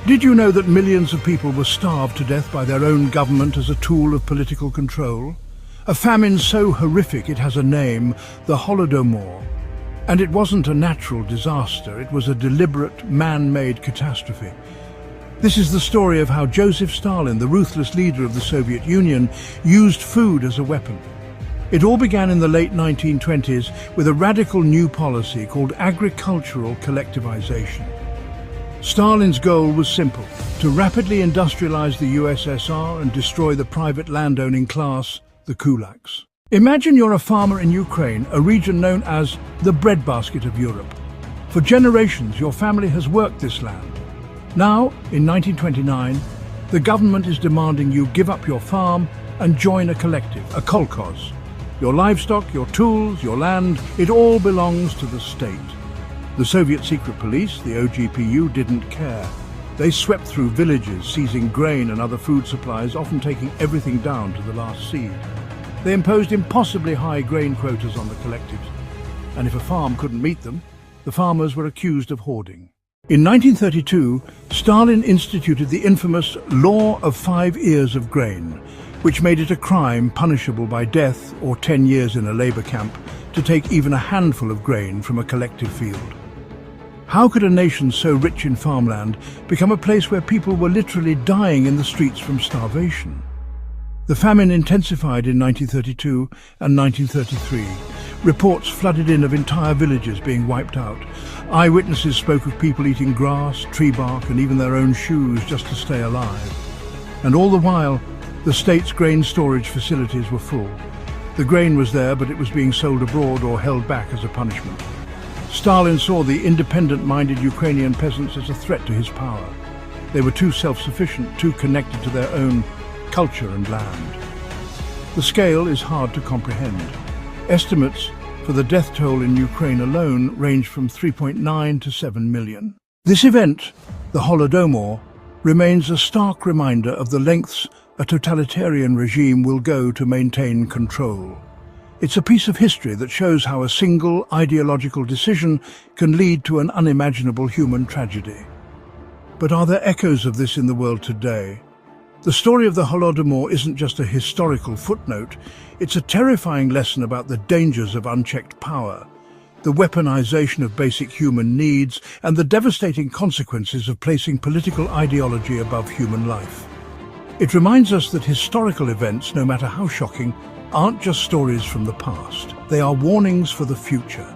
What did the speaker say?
Did you know that millions of people were starved to death by their own government as a tool of political control? A famine so horrific it has a name, the Holodomor. And it wasn't a natural disaster, it was a deliberate, man-made catastrophe. This is the story of how Joseph Stalin, the ruthless leader of the Soviet Union, used food as a weapon. It all began in the late 1920s with a radical new policy called agricultural collectivization. Stalin's goal was simple: to rapidly industrialize the USSR and destroy the private landowning class, the kulaks. Imagine you're a farmer in Ukraine, a region known as the breadbasket of Europe. For generations, your family has worked this land. Now, in 1929, the government is demanding you give up your farm and join a collective, a kolkhoz. Your livestock, your tools, your land, it all belongs to the state. The Soviet secret police, the OGPU, didn't care. They swept through villages, seizing grain and other food supplies, often taking everything down to the last seed. They imposed impossibly high grain quotas on the collectives, and if a farm couldn't meet them, the farmers were accused of hoarding. In 1932, Stalin instituted the infamous Law of 5 ears of grain, which made it a crime punishable by death or 10 years in a labor camp to take even a handful of grain from a collective field. How could a nation so rich in farmland become a place where people were literally dying in the streets from starvation? The famine intensified in 1932 and 1933. Reports flooded in of entire villages being wiped out. Eyewitnesses spoke of people eating grass, tree bark, and even their own shoes just to stay alive. And all the while, the state's grain storage facilities were full. The grain was there, but it was being sold abroad or held back as a punishment. Stalin saw the independent-minded Ukrainian peasants as a threat to his power. They were too self-sufficient, too connected to their own culture and land. The scale is hard to comprehend. Estimates for the death toll in Ukraine alone range from 3.9 to 7 million. This event, the Holodomor, remains a stark reminder of the lengths a totalitarian regime will go to maintain control. It's a piece of history that shows how a single ideological decision can lead to an unimaginable human tragedy. But are there echoes of this in the world today? The story of the Holodomor isn't just a historical footnote, it's a terrifying lesson about the dangers of unchecked power, the weaponization of basic human needs, and the devastating consequences of placing political ideology above human life. It reminds us that historical events, no matter how shocking, aren't just stories from the past. They are warnings for the future.